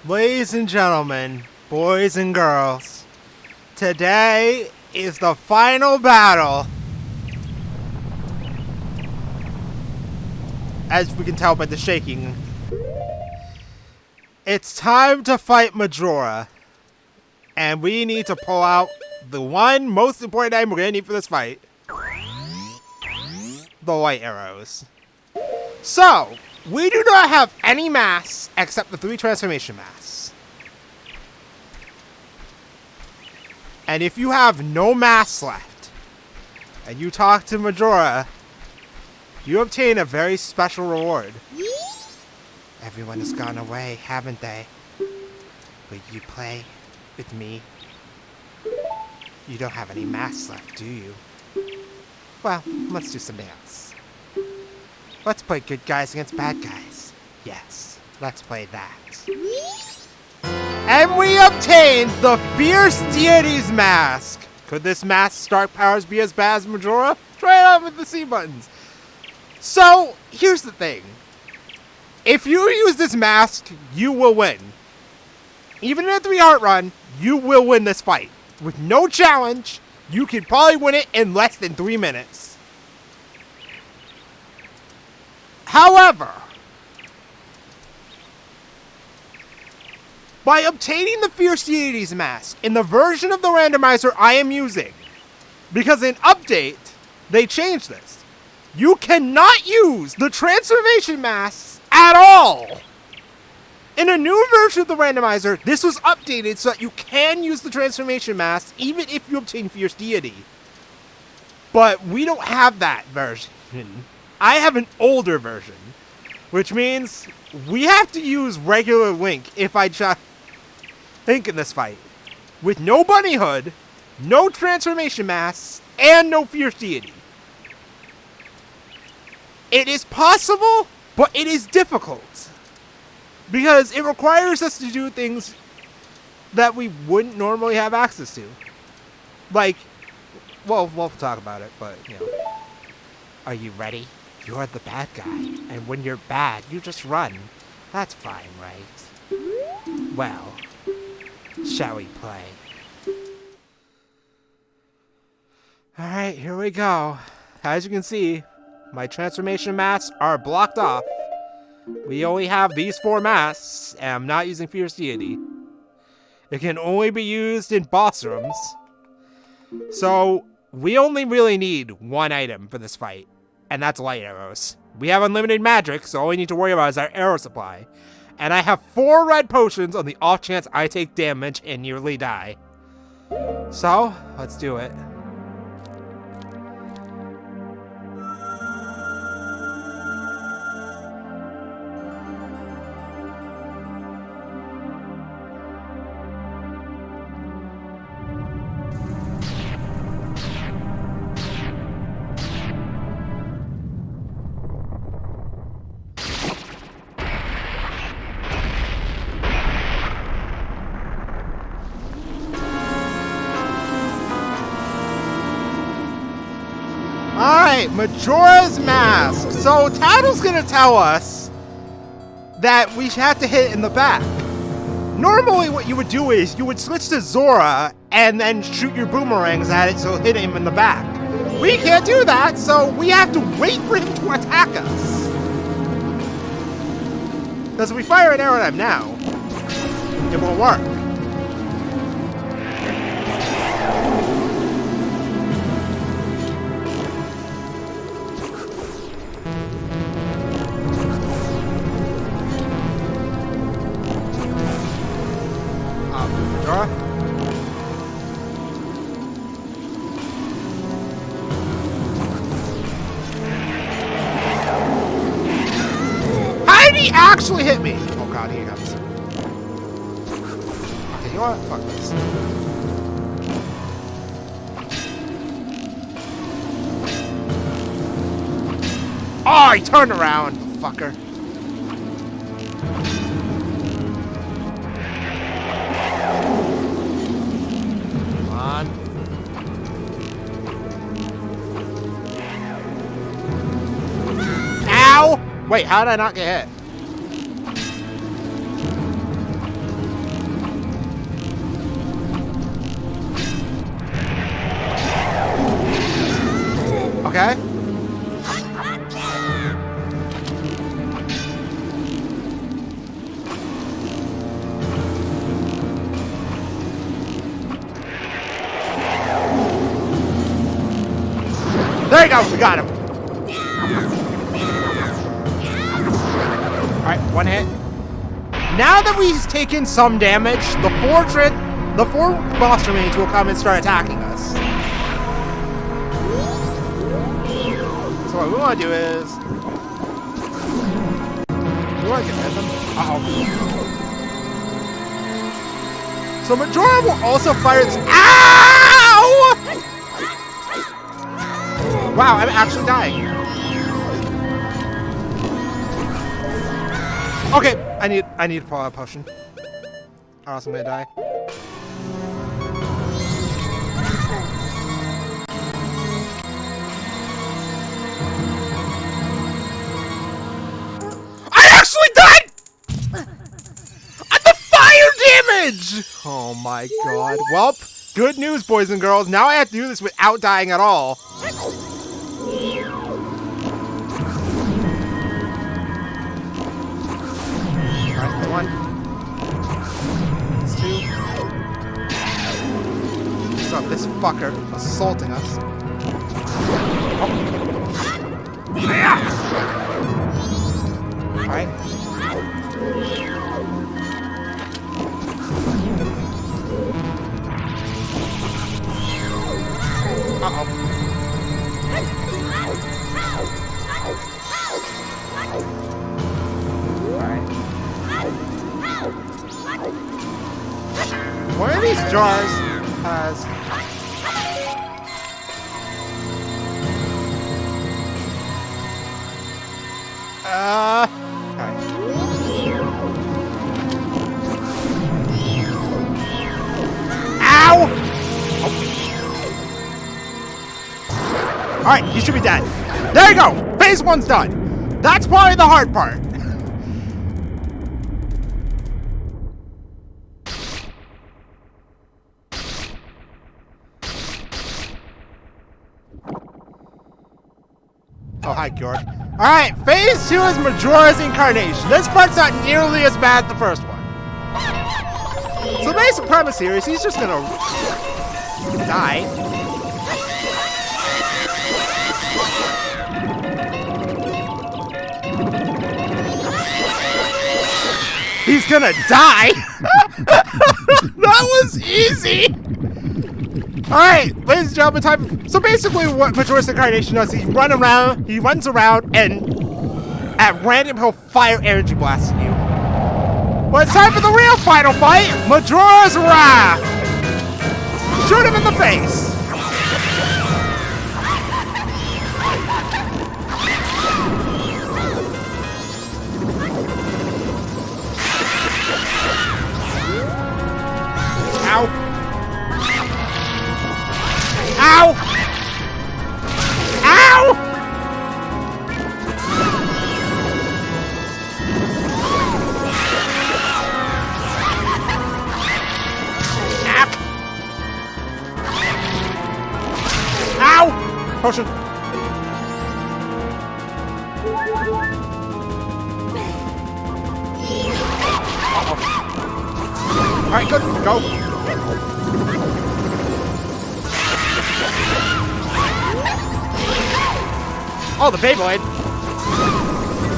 Ladies and gentlemen, boys and girls, today is the final battle. As we can tell by the shaking, it's time to fight Majora. And we need to pull out the one most important item we're going to need for this fight. The light arrows. So, we do not have any masks except the 3 transformation masks. And if you have no masks left, and you talk to Majora, you obtain a very special reward. Everyone has gone away, haven't they? Will you play with me? You don't have any masks left, do you? Well, let's do something else. Let's play good guys against bad guys. Yes, let's play that. And we obtained the Fierce Deity's Mask! Could this mask's Stark powers be as bad as Majora? Try it out with the C buttons. So, here's the thing. If you use this mask, you will win. Even in a 3-heart run, you will win this fight. With no challenge, you can probably win it in less than 3 minutes. However, by obtaining the Fierce Deity's Mask in the version of the randomizer I am using, because in update, they changed this, you cannot use the transformation masks at all. In a new version of the randomizer, this was updated so that you can use the transformation masks even if you obtain Fierce Deity. But we don't have that version. I have an older version, which means we have to use regular Link if I try Link in this fight. With no bunny hood, no transformation masks, and no Fierce Deity. It is possible, but it is difficult. Because it requires us to do things that we wouldn't normally have access to. Like, well, we'll talk about it, but, you know. Are you ready? You're the bad guy, and when you're bad, you just run. That's fine, right? Well, shall we play? Alright, here we go. As you can see, my transformation masks are blocked off. We only have these 4 masks, and I'm not using Fierce Deity. It can only be used in boss rooms. So, we only really need 1 item for this fight, and that's light arrows. We have unlimited magic, so all we need to worry about is our arrow supply. And I have 4 red potions on the off chance I take damage and nearly die. So, let's do it. Alright, Majora's Mask. So, Tattle's gonna tell us that we have to hit it in the back. Normally what you would do is, you would switch to Zora and then shoot your boomerangs at it so hit him in the back. We can't do that, so we have to wait for him to attack us. Because if we fire an arrow at him now, it won't work. How did he actually hit me? Oh god, here he comes. Okay, you know what? Fuck this. Oh, he turned around, fucker. Come on. Ow! Wait, how did I not get hit? There you go. We got him. All right, one hit. Now that we've taken some damage, the four boss remains will come and start attacking us. So what we want to do is we want to get rid of them. So Majora will also fire its. Ow! Wow, I'm actually dying. Okay, I need a potion. Or else I'm gonna die. I actually died! The fire damage! Oh my god. Well, good news, boys and girls. Now I have to do this without dying at all. Alright, one. That's two. Stop this fucker assaulting us. Oh. Alright. Uh-oh. Alright. One of these jars has... Alright. Ow! Oh. Alright, you should be dead. There you go! Phase 1's done. That's probably the hard part. Oh, hi, George. Alright, phase 2 is Majora's incarnation. This part's not nearly as bad as the first one. So the basic premise here is he's just gonna die. He's gonna die! That was easy! Alright, ladies and gentlemen, time. So basically what Majora's incarnation does, he runs around and at random he'll fire energy blasts at you. But it's time for the real final fight, Majora's Wrath! Shoot him in the face! Ow! Ow! Ow! Ow! Potion. Uh-oh. Alright, good. Go. Oh, the Beyblade.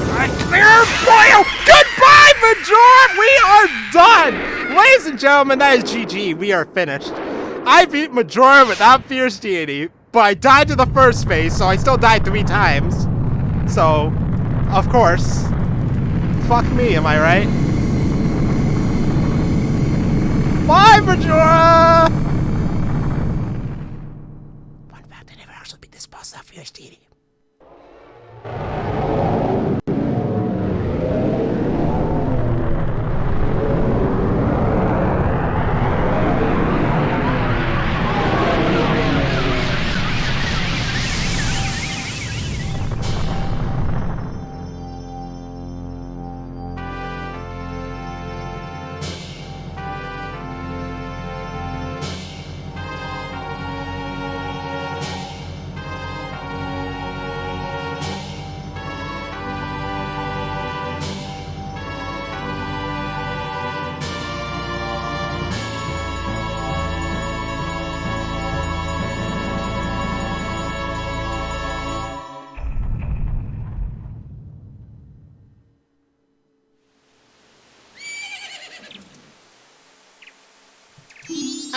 Alright, clear foil! Goodbye, Majora! We are done! Ladies and gentlemen, that is GG. We are finished. I beat Majora without Fierce Deity, but I died to the first phase, so I still died 3 times. So, of course. Fuck me, am I right? Bye, Majora! Fun fact, I never actually beat this boss without Fierce Deity.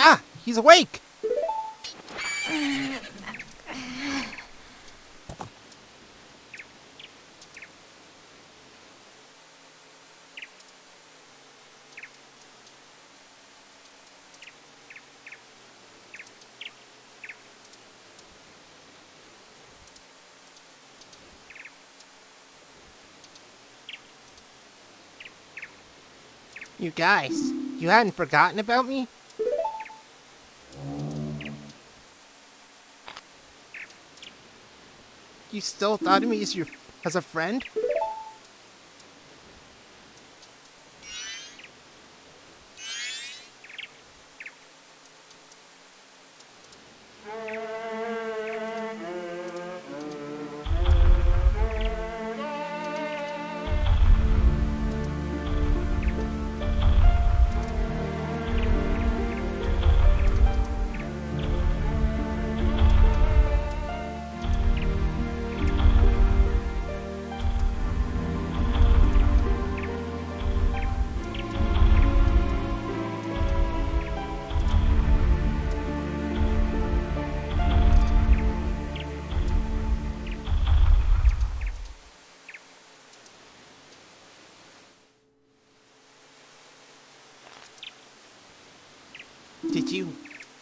Ah, he's awake! You guys, you hadn't forgotten about me? You still thought of me as a friend?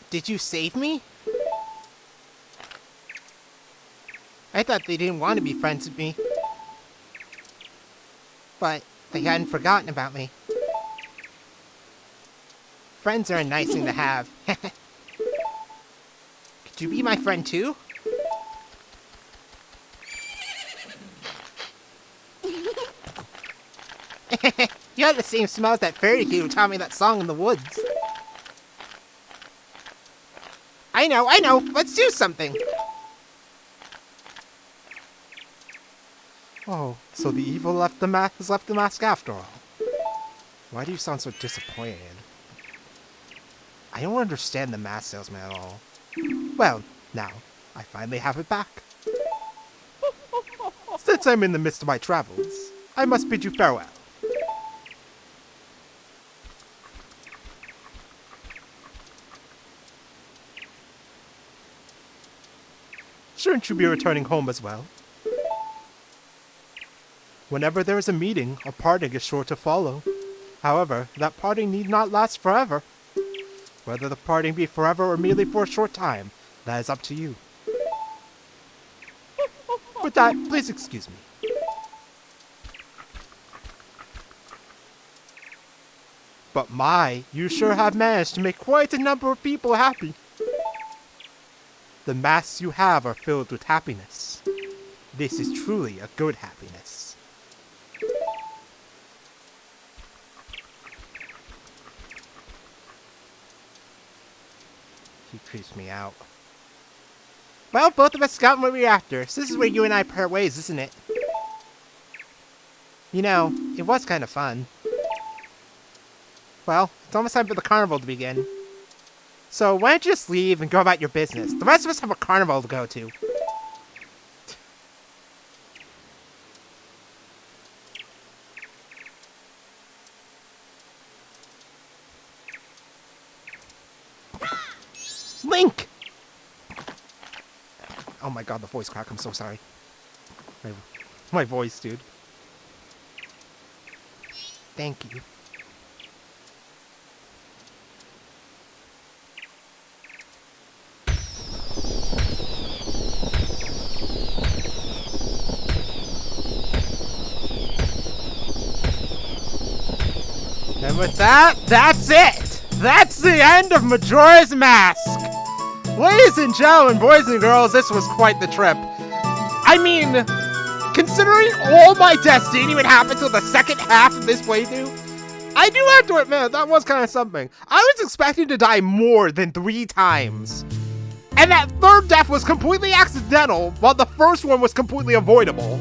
Did you save me? I thought they didn't want to be friends with me. But they hadn't forgotten about me. Friends are a nice thing to have. Could you be my friend too? You had the same smell as that fairy kid who taught me that song in the woods. I know, let's do something! Oh, so the evil has left the mask after all. Why do you sound so disappointed? I don't understand the mask salesman at all. Well, now, I finally have it back. Since I'm in the midst of my travels, I must bid you farewell. Shouldn't you be returning home as well? Whenever there is a meeting, a parting is sure to follow. However, that parting need not last forever. Whether the parting be forever or merely for a short time, that is up to you. With that, please excuse me. But you sure have managed to make quite a number of people happy. The masks you have are filled with happiness. This is truly a good happiness. He creeps me out. Well, both of us got what we were after, so this is where you and I part ways, isn't it? You know, it was kind of fun. Well, it's almost time for the carnival to begin. So why don't you just leave and go about your business? The rest of us have a carnival to go to. Link! Oh my god, the voice crack, I'm so sorry. My voice, dude. Thank you. And with that, that's it! That's the end of Majora's Mask! Ladies and gentlemen, boys and girls, this was quite the trip. I mean, considering all my deaths didn't even happen till the second half of this playthrough, I do have to admit, that was kind of something. I was expecting to die more than 3 times. And that third death was completely accidental, while the first one was completely avoidable.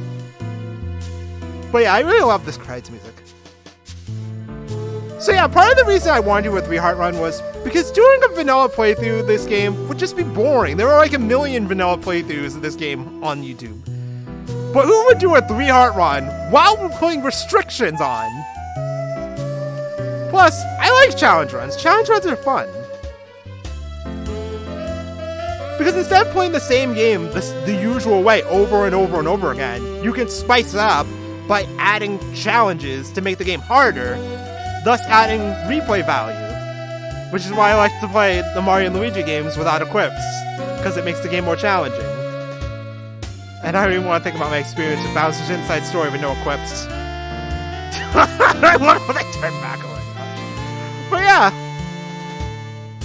But yeah, I really love this credits music. So yeah, part of the reason I wanted to do a 3-heart run was because doing a vanilla playthrough of this game would just be boring. There were like a million vanilla playthroughs of this game on YouTube. But who would do a 3-heart run while we're putting restrictions on? Plus, I like challenge runs. Challenge runs are fun. Because instead of playing the same game the usual way over and over and over again, you can spice it up by adding challenges to make the game harder, thus adding replay value. Which is why I like to play the Mario and Luigi games without equips, because it makes the game more challenging. And I don't even want to think about my experience with Bowser's Inside Story with no equips. I love how they turn back. Oh my gosh. But yeah,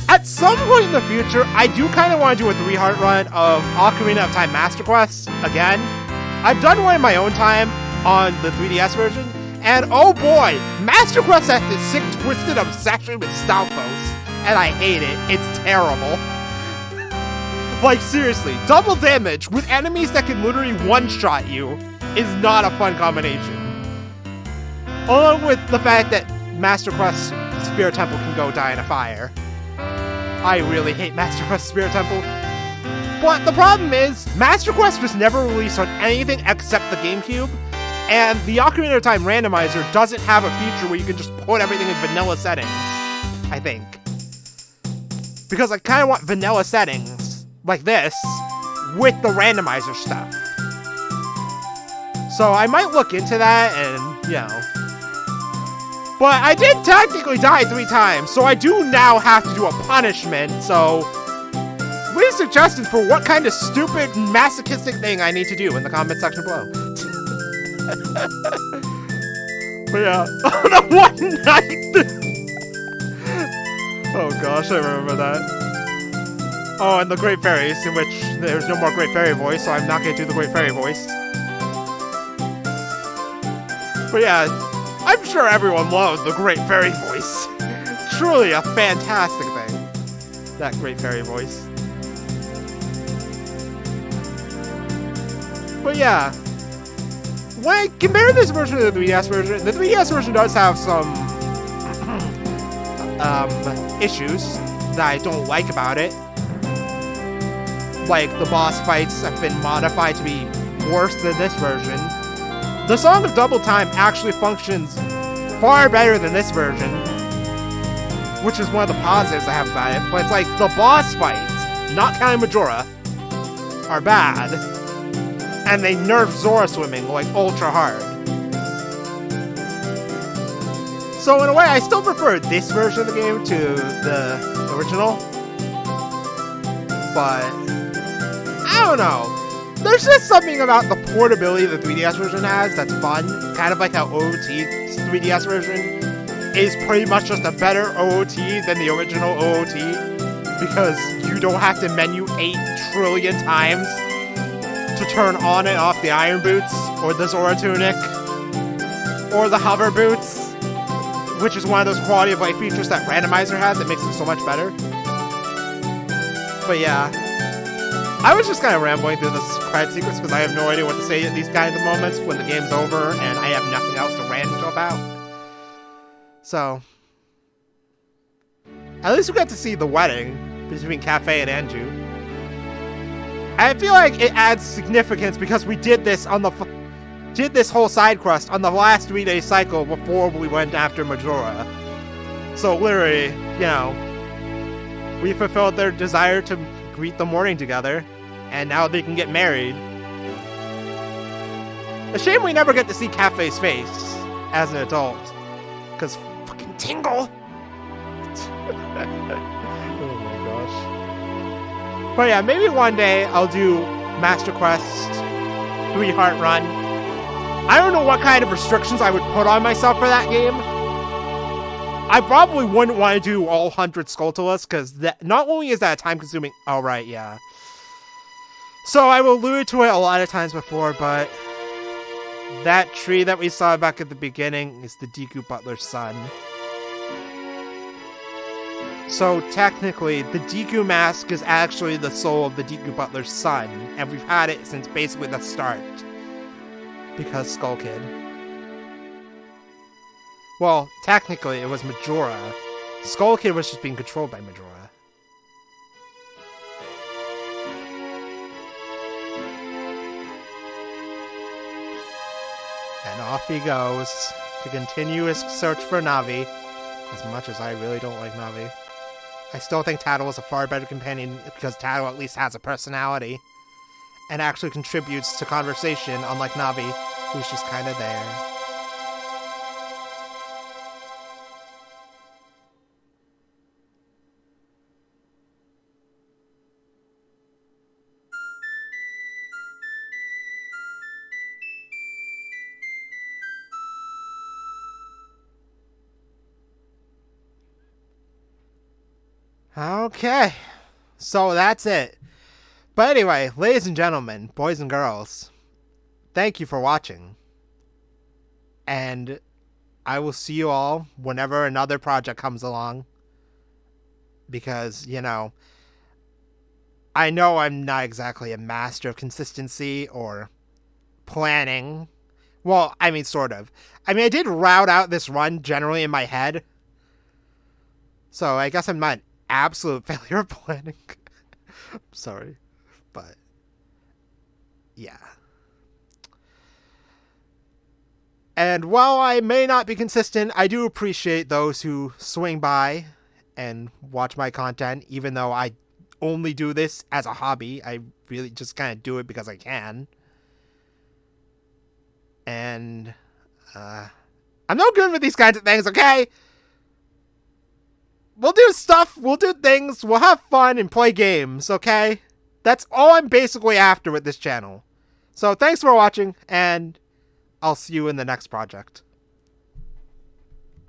at some point in the future, I do kind of want to do a 3-heart run of Ocarina of Time Master Quests again. I've done one in my own time on the 3DS version, and oh boy, Master Quest has this sick, twisted obsession with Stalfos, and I hate it. It's terrible. Like, seriously, double damage with enemies that can literally one-shot you is not a fun combination. Along with the fact that Master Quest Spirit Temple can go die in a fire. I really hate Master Quest Spirit Temple. But the problem is, Master Quest was never released on anything except the GameCube, and the Ocarina of Time randomizer doesn't have a feature where you can just put everything in vanilla settings, I think. Because I kind of want vanilla settings, like this, with the randomizer stuff. So I might look into that and, you know. But I did technically die 3 times, so I do now have to do a punishment, so leave suggestions for what kind of stupid masochistic thing I need to do in the comment section below. But yeah, on a one night. Oh gosh, I remember that. Oh, and the Great Fairies, in which there's no more Great Fairy voice, so I'm not going to do the Great Fairy voice. But yeah, I'm sure everyone loved the Great Fairy voice. Truly a fantastic thing, that Great Fairy voice. But yeah, when I compare this version to the 3DS version does have some issues that I don't like about it. Like, the boss fights have been modified to be worse than this version. The Song of Double Time actually functions far better than this version, which is one of the positives I have about it, but it's like, the boss fights, not counting Majora, are bad, and they nerf Zora swimming, like, ultra hard. So in a way, I still prefer this version of the game to the original, but I don't know. There's just something about the portability the 3DS version has that's fun. Kind of like how OOT's 3DS version is pretty much just a better OOT than the original OOT. Because you don't have to menu 8 trillion times to turn on and off the Iron Boots, or the Zora Tunic, or the Hover Boots, which is one of those quality of life features that Randomizer has that makes it so much better. But yeah, I was just kind of rambling through this credit sequence because I have no idea what to say at these kinds of moments when the game's over and I have nothing else to rant about. So, at least we got to see the wedding between Cafe and Anju. And I feel like it adds significance because we did this on this whole side quest on the last 3-day cycle before we went after Majora. So literally, you know, we fulfilled their desire to greet the morning together, and now they can get married. A shame we never get to see Cafe's face as an adult, because fucking Tingle! Oh my gosh. But yeah, maybe one day I'll do Master Quest 3-heart run. I don't know what kind of restrictions I would put on myself for that game. I probably wouldn't want to do all 100 Skulltulas, because not only is that time-consuming... Oh, right, yeah. So I will allude to it a lot of times before, but that tree that we saw back at the beginning is the Deku Butler's son. So technically, the Deku Mask is actually the soul of the Deku Butler's son, and we've had it since basically the start. Because Skull Kid. Well, technically, it was Majora. Skull Kid was just being controlled by Majora. And off he goes to continue his search for Navi, as much as I really don't like Navi. I still think Tattle is a far better companion because Tattle at least has a personality and actually contributes to conversation, unlike Navi, who's just kind of there. Okay, so that's it. But anyway, ladies and gentlemen, boys and girls, thank you for watching. And I will see you all whenever another project comes along. Because, I know I'm not exactly a master of consistency or planning. Well, I mean, sort of. I mean, I did route out this run generally in my head. So I guess I'm not an absolute failure of planning. Sorry. But, yeah. And while I may not be consistent, I do appreciate those who swing by and watch my content, even though I only do this as a hobby. I really just kind of do it because I can. And I'm no good with these kinds of things, okay? We'll do stuff, we'll do things, we'll have fun and play games, okay? That's all I'm basically after with this channel. So thanks for watching, and I'll see you in the next project.